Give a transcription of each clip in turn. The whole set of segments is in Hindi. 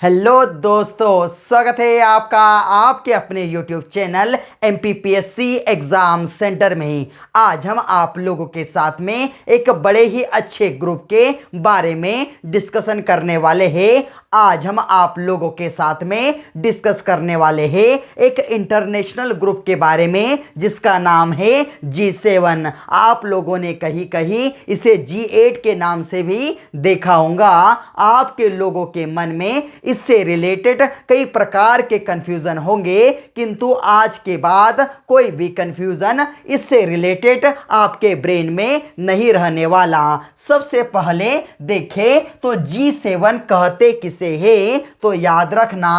हेलो दोस्तों, स्वागत है आपका आपके अपने YouTube channel MPPSC exam centre में। आज हम आप लोगों के साथ में एक बड़े ही अच्छे ग्रुप के बारे में डिस्कशन करने वाले हैं। आज हम आप लोगों के साथ में डिस्कस करने वाले हैं एक इंटरनेशनल ग्रुप के बारे में जिसका नाम है G7। आप लोगों ने कहीं कहीं इसे G8 के नाम से भी देखा होगा। आपके लोगों के मन में इससे रिलेटेड कई प्रकार के कंफ्यूजन होंगे, किंतु आज के बाद कोई भी कंफ्यूजन इससे रिलेटेड आपके ब्रेन में नहीं रहने वाला। सबसे पहले देखें तो G7 कहते किसे है, तो याद रखना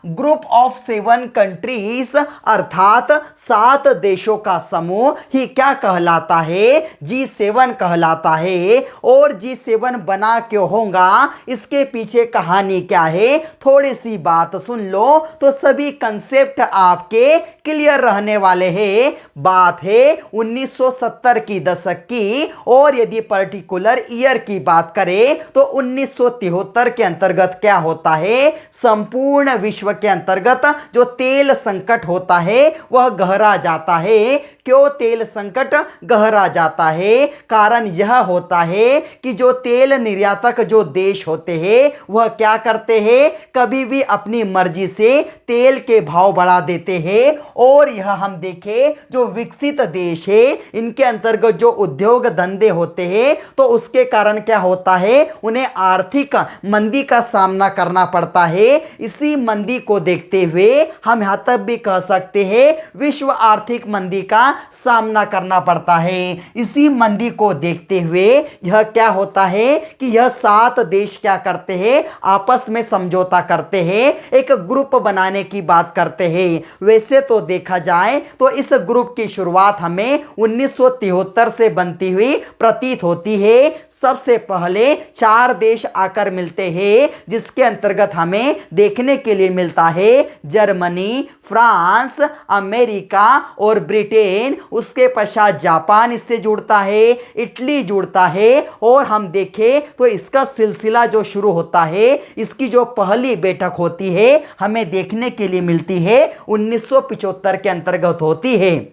ग्रुप ऑफ 7 कंट्रीज अर्थात 7 देशों का समूह ही क्या कहलाता है, G7 कहलाता है। और G7 बना क्यों होगा, इसके पीछे कहानी क्या है, थोड़ी सी बात सुन लो तो सभी कंसेप्ट आपके क्लियर रहने वाले हैं। बात है 1970 की दशक की, और यदि पर्टिकुलर ईयर की बात करें तो 1973 के अंतर्गत क्या होता है, संपूर्ण विश्व के अंतर्गत जो तेल संकट होता है वह गहरा जाता है। क्यों तेल संकट गहरा जाता है, कारण यह होता है कि जो तेल निर्यातक जो देश होते हैं वह क्या करते हैं, कभी भी अपनी मर्जी से तेल के भाव बढ़ा देते हैं। और यह हम देखें जो विकसित देश है इनके अंतर्गत जो उद्योग धंधे होते हैं तो उसके कारण क्या होता है, उन्हें आर्थिक मंदी का सामना करना पड़ता है। इसी मंदी को देखते हुए हम यहाँ तक भी कह सकते हैं विश्व आर्थिक मंदी का सामना करना पड़ता है। इसी मंदी को देखते हुए यह क्या होता है कि यह 7 देश क्या करते हैं, आपस में समझौता करते हैं, एक ग्रुप बनाने की बात करते हैं। वैसे तो देखा जाए तो इस ग्रुप की शुरुआत हमें 1973 से बनती हुई प्रतीत होती है। सबसे पहले 4 देश आकर मिलते हैं जिसके अंतर्गत हमें देखने के लिए मिलता है जर्मनी, फ्रांस, अमेरिका और ब्रिटेन। उसके पश्चात जापान इससे जुड़ता है, इटली जुड़ता है। और हम देखें तो इसका सिलसिला जो शुरू होता है, इसकी जो पहली बैठक होती है हमें देखने के लिए मिलती है 1975 के अंतर्गत होती है।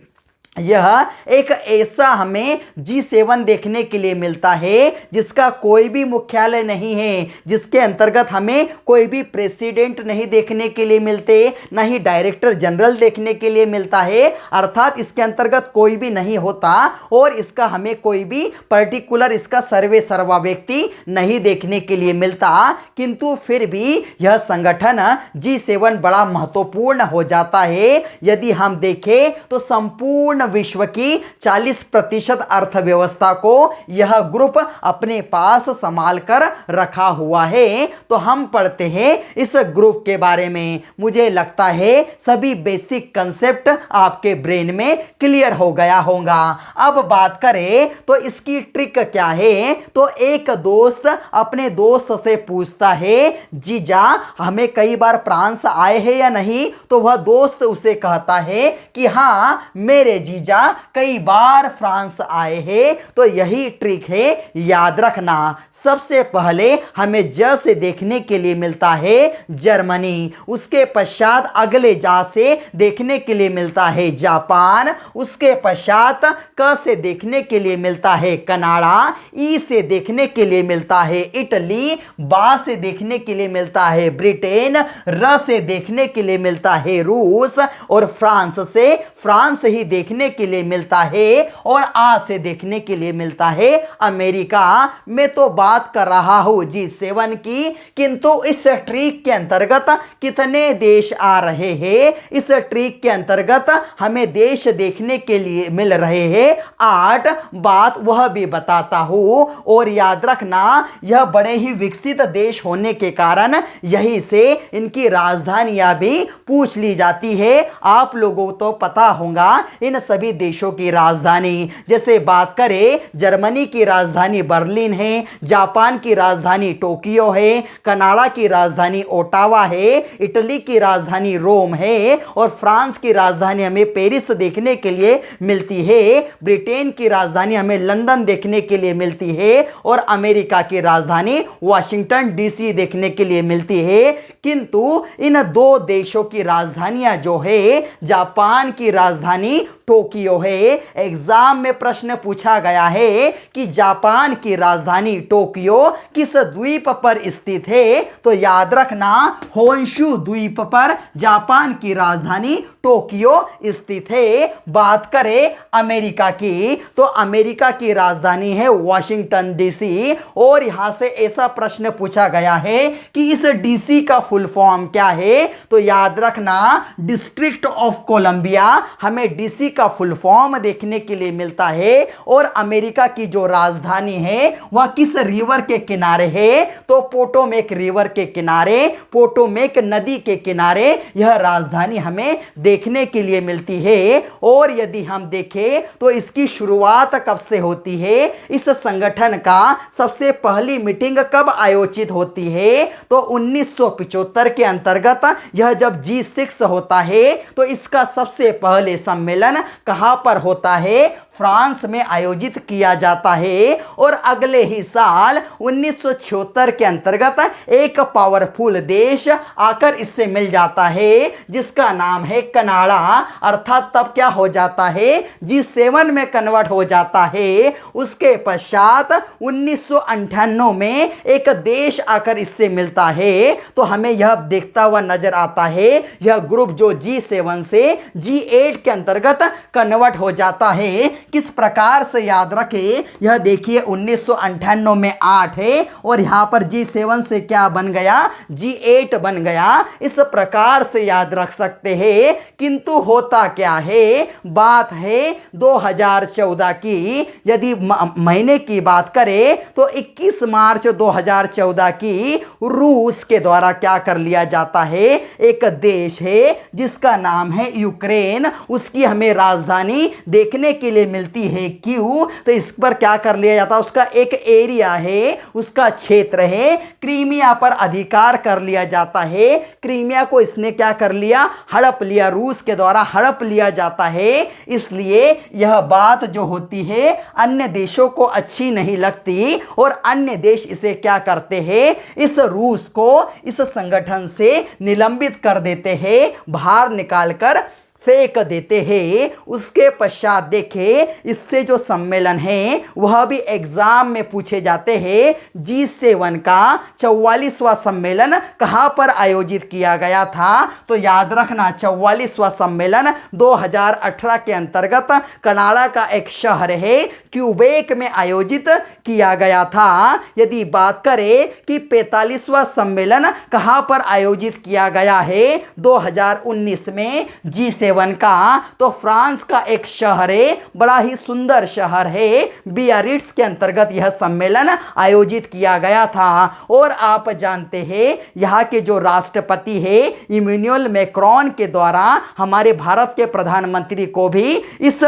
यह एक ऐसा हमें G7 देखने के लिए मिलता है जिसका कोई भी मुख्यालय नहीं है, जिसके अंतर्गत हमें कोई भी प्रेसिडेंट नहीं देखने के लिए मिलते, ना ही डायरेक्टर जनरल देखने के लिए मिलता है, अर्थात इसके अंतर्गत कोई भी नहीं होता। और इसका हमें कोई भी पर्टिकुलर इसका सर्वे सर्वा व्यक्ति नहीं देखने के लिए मिलता। किंतु फिर भी यह संगठन G7 बड़ा महत्वपूर्ण हो जाता है। यदि हम देखें तो संपूर्ण विश्व की 40% अर्थव्यवस्था को यह ग्रुप अपने पास संभाल कर रखा हुआ है। तो हम पढ़ते हैं इस ग्रुप के बारे में। मुझे लगता है सभी बेसिक कंसेप्ट आपके ब्रेन में क्लियर हो गया होगा। अब बात करें तो इसकी ट्रिक क्या है, तो एक दोस्त अपने दोस्त से पूछता है जीजा हमें कई बार फ्रांस आए हैं या नहीं, तो वह दोस्त उसे कहता है कि हाँ मेरे जीजा कई बार फ्रांस आए हैं। तो यही ट्रिक है, याद रखना। सबसे पहले हमें ज से देखने के लिए मिलता है जर्मनी, उसके पश्चात अगले जा से देखने के लिए मिलता है जापान, उसके पश्चात क से देखने के लिए मिलता है कनाडा, ई से देखने के लिए मिलता है इटली, बा से देखने के लिए मिलता है ब्रिटेन, र से देखने के लिए मिलता है रूस, और फ्रांस ही देखने के लिए मिलता है, और आ से देखने के लिए मिलता है अमेरिका। मैं तो बात कर रहा हूं G7 की, किंतु इस ट्रिक के अंतर्गत कितने देश आ रहे हैं, इस ट्रिक के अंतर्गत हमें देश देखने के लिए मिल रहे हैं 8। बात वह भी बताता हूं। और याद रखना यह बड़े ही विकसित देश होने के कारण यही से इनकी राजधानियां भी पूछ ली जाती है। आप लोगों तो पता होगा इन सभी देशों की राजधानी। जैसे बात करें जर्मनी की राजधानी बर्लिन है, जापान की राजधानी टोक्यो है, कनाडा की राजधानी ओटावा है, इटली की राजधानी रोम है, और फ्रांस की राजधानी हमें पेरिस देखने के लिए मिलती है, ब्रिटेन की राजधानी हमें लंदन देखने के लिए मिलती है, और अमेरिका की राजधानी वाशिंगटन DC देखने के लिए मिलती है। किंतु इन दो देशों की राजधानियां जो है, जापान की राजधानी टोक्यो है। एग्जाम में प्रश्न पूछा गया है कि जापान की राजधानी टोक्यो किस द्वीप पर स्थित है, तो याद रखना होन्शु द्वीप पर जापान की राजधानी टोक्यो स्थित है। बात करें अमेरिका की, तो अमेरिका की राजधानी है वाशिंगटन डीसी। और यहां से ऐसा प्रश्न पूछा गया है कि इस डीसी का फुल फॉर्म क्या है, तो याद रखना डिस्ट्रिक्ट ऑफ कोलंबिया। हमें डीसी का फुल फॉर्म देखने के लिए मिलता है। और अमेरिका की जो राजधानी है वह किस रिवर के किनारे है, तो पोटोमेक रिवर के किनारे, पोटोमेक नदी के किनारे यह राजधानी हमें देखने के लिए मिलती है। और यदि हम देखें तो इसकी शुरुआत कब से होती है, इस संगठन का सबसे पहली मीटिंग कब आयोजित होती है, तो 1975 के अंतर्गत यह जब G6 होता है तो इसका सबसे पहले सम्मेलन कहां पर होता है, फ्रांस में आयोजित किया जाता है। और अगले ही साल 1976 के अंतर्गत एक पावरफुल देश आकर इससे मिल जाता है जिसका नाम है कनाडा, अर्थात तब क्या हो जाता है, G7 में कन्वर्ट हो जाता है। उसके पश्चात 1998 में एक देश आकर इससे मिलता है, तो हमें यह देखता हुआ नजर आता है यह ग्रुप जो G7 से G8 के अंतर्गत कन्वर्ट हो जाता है। किस प्रकार से, याद रखें, यह देखिए 1998 में 8 है और यहां पर G7 से क्या बन गया, G8 बन गया। इस प्रकार से याद रख सकते हैं। किंतु होता क्या है, बात है 2014 की। यदि महीने की बात करें तो 21 मार्च 2014 की रूस के द्वारा क्या कर लिया जाता है, एक देश है जिसका नाम है यूक्रेन, उसकी हमें राजधानी देखने के लिए मिलती है। क्यों, तो इस पर क्या कर लिया जाता है, उसका एक एरिया है, उसका क्षेत्र है, क्रीमिया पर अधिकार कर लिया जाता है। क्रीमिया को इसने क्या कर लिया, हड़प लिया, रूस के द्वारा हड़प लिया जाता है। इसलिए यह बात जो होती है अन्य देशों को अच्छी नहीं लगती और अन्य देश इसे क्या करते हैं, इस रूस को इस संगठन से निलंबित कर देते हैं, बाहर निकालकर फेंक देते हैं। उसके पश्चात देखें, इससे जो सम्मेलन है वह भी एग्जाम में पूछे जाते हैं। G7 का 44वां सम्मेलन कहां पर आयोजित किया गया था, तो याद रखना 44वां सम्मेलन 2018 के अंतर्गत कनाडा का एक शहर है क्यूबेक में आयोजित किया गया था। यदि बात करें कि 45वां सम्मेलन कहां पर आयोजित किया गया है 2019 में G7 का, तो फ्रांस का एक शहर है, बड़ा ही सुंदर शहर है, बियारिट्स के अंतर्गत यह सम्मेलन आयोजित किया गया था। और आप जानते हैं यहाँ के जो राष्ट्रपति है इमैनुअल मैक्रोन के द्वारा हमारे भारत के प्रधानमंत्री को भी इस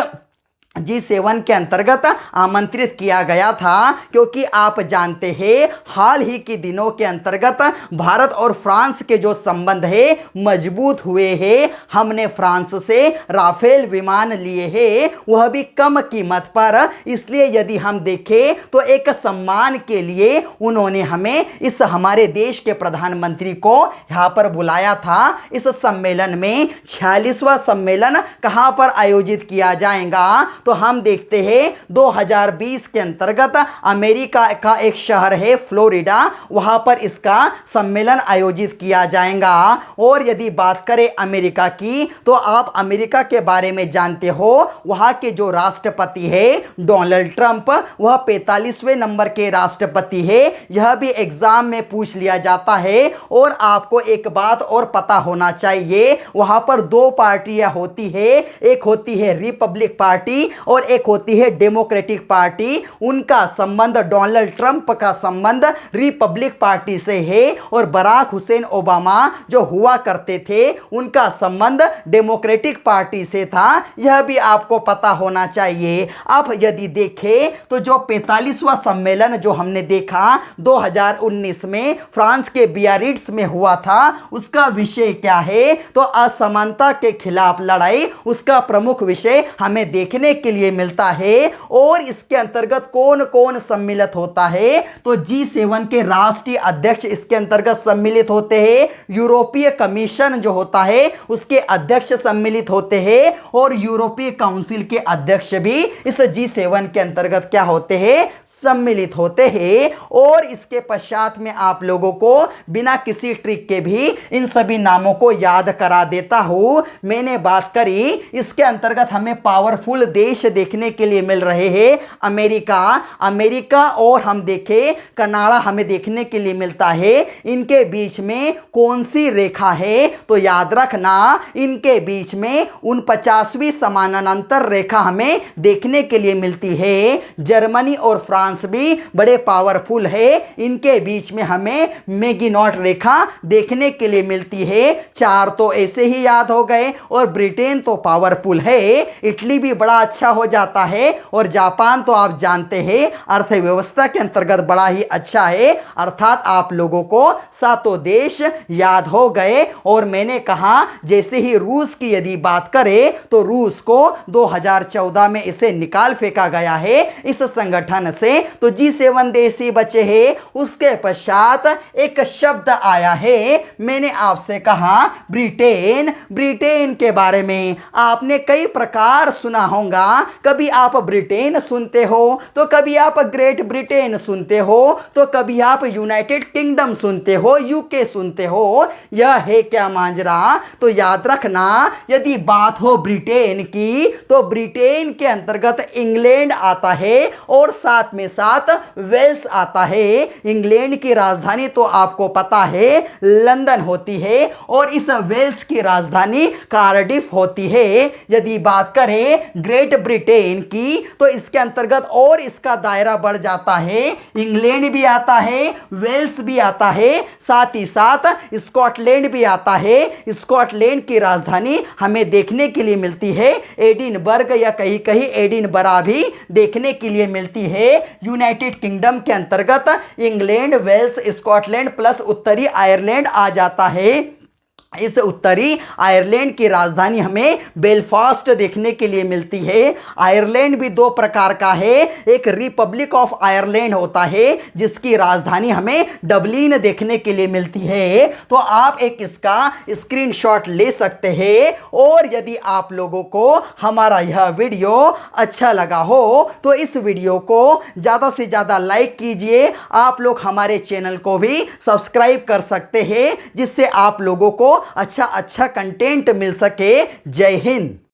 G7 के अंतर्गत आमंत्रित किया गया था, क्योंकि आप जानते हैं हाल ही के दिनों के अंतर्गत भारत और फ्रांस के जो संबंध है मजबूत हुए हैं। हमने फ्रांस से राफेल विमान लिए हैं, वह भी कम कीमत पर। इसलिए यदि हम देखें तो एक सम्मान के लिए उन्होंने हमें इस हमारे देश के प्रधानमंत्री को यहाँ पर बुलाया था। इस सम्मेलन में 46वां सम्मेलन कहाँ पर आयोजित किया जाएगा, तो हम देखते हैं 2020 के अंतर्गत अमेरिका का एक शहर है फ्लोरिडा, वहां पर इसका सम्मेलन आयोजित किया जाएगा। और यदि बात करें अमेरिका की, तो आप अमेरिका के बारे में जानते हो, वहां के जो राष्ट्रपति है डोनाल्ड ट्रंप, वह 45वें नंबर के राष्ट्रपति है। यह भी एग्जाम में पूछ लिया जाता है। और आपको एक बात और पता होना चाहिए, वहां पर दो पार्टियां होती है, एक होती है रिपब्लिक पार्टी और एक होती है डेमोक्रेटिक पार्टी। उनका संबंध, डोनाल्ड ट्रंप का संबंध रिपब्लिक पार्टी से है और बराक हुसैन ओबामा जो हुआ करते थे उनका संबंध डेमोक्रेटिक पार्टी से था। यह भी आपको पता होना चाहिए। अब यदि देखें तो जो 45वां सम्मेलन जो हमने देखा 2019 में फ्रांस के बियारिट्स में हुआ था, उसका विषय क्या है, तो असमानता के खिलाफ लड़ाई, उसका प्रमुख विषय हमें देखने के लिए मिलता है। और इसके अंतर्गत कौन कौन सम्मिलित होता है, तो G7 के राष्ट्रीय अध्यक्ष इसके अंतर्गत सम्मिलित होते हैं, यूरोपीय कमीशन जो होता है उसके अध्यक्ष सम्मिलित होते हैं, और यूरोपीय काउंसिल के अध्यक्ष भी इस G7 के अंतर्गत क्या होते हैं, सम्मिलित होते हैं। और इसके पश्चात में आप लोगों को बिना किसी ट्रिक के भी इन सभी नामों को याद करा देता हूं। मैंने बात करी, इसके अंतर्गत हमें पावरफुल देश देखने के लिए मिल रहे हैं, अमेरिका और हम देखें कनाडा हमें देखने के लिए मिलता है। इनके बीच में कौन सी रेखा है, तो याद रखना इनके बीच में 49वीं समानांतर रेखा हमें देखने के लिए मिलती है। जर्मनी और फ्रांस भी बड़े पावरफुल है, इनके बीच में हमें मैगिनॉट रेखा देखने के लिए मिलती है। 4 तो ऐसे ही याद हो गए, और ब्रिटेन तो पावरफुल है, इटली भी बड़ा अच्छा हो जाता है, और जापान तो आप जानते हैं अर्थव्यवस्था के अंतर्गत बड़ा ही अच्छा है। अर्थात आप लोगों को 7 देश याद हो गए। और मैंने कहा जैसे ही रूस की यदि बात करें तो रूस को 2014 में इसे निकाल फेंका गया है इस संगठन से, तो G7 देश ही बचे हैं। उसके पश्चात एक शब्द आया है, मैंने आपसे कहा ब्रिटेन के बारे में आपने कई प्रकार सुना होगा। कभी आप ब्रिटेन सुनते हो, तो कभी आप ग्रेट ब्रिटेन सुनते हो, तो कभी आप यूनाइटेड किंगडम सुनते हो, यूके सुनते हो। यह है क्या मांजरा, तो याद रखना यदि बात हो ब्रिटेन की, तो ब्रिटेन के अंतर्गत इंग्लैंड आता है और साथ में साथ वेल्स आता है। इंग्लैंड की राजधानी तो आपको पता है लंदन होती है, और इस वेल्स की राजधानी कार्डिफ होती है। यदि बात करें ग्रेट ब्रिटेन की, तो इसके अंतर्गत और इसका दायरा बढ़ जाता है, इंग्लैंड भी आता है, वेल्स भी आता है, साथ ही साथ स्कॉटलैंड भी आता है। स्कॉटलैंड की राजधानी हमें देखने के लिए मिलती है एडिनबर्ग, या कहीं कहीं एडिनबरा भी देखने के लिए मिलती है। यूनाइटेड किंगडम के अंतर्गत इंग्लैंड, वेल्स, स्कॉटलैंड प्लस उत्तरी आयरलैंड आ जाता है। इस उत्तरी आयरलैंड की राजधानी हमें बेलफास्ट देखने के लिए मिलती है। आयरलैंड भी 2 प्रकार का है, एक रिपब्लिक ऑफ आयरलैंड होता है जिसकी राजधानी हमें डबलिन देखने के लिए मिलती है। तो आप एक इसका स्क्रीनशॉट ले सकते हैं। और यदि आप लोगों को हमारा यह वीडियो अच्छा लगा हो तो इस वीडियो को ज़्यादा से ज़्यादा लाइक कीजिए। आप लोग हमारे चैनल को भी सब्सक्राइब कर सकते हैं, जिससे आप लोगों को अच्छा कंटेंट मिल सके। जय हिंद।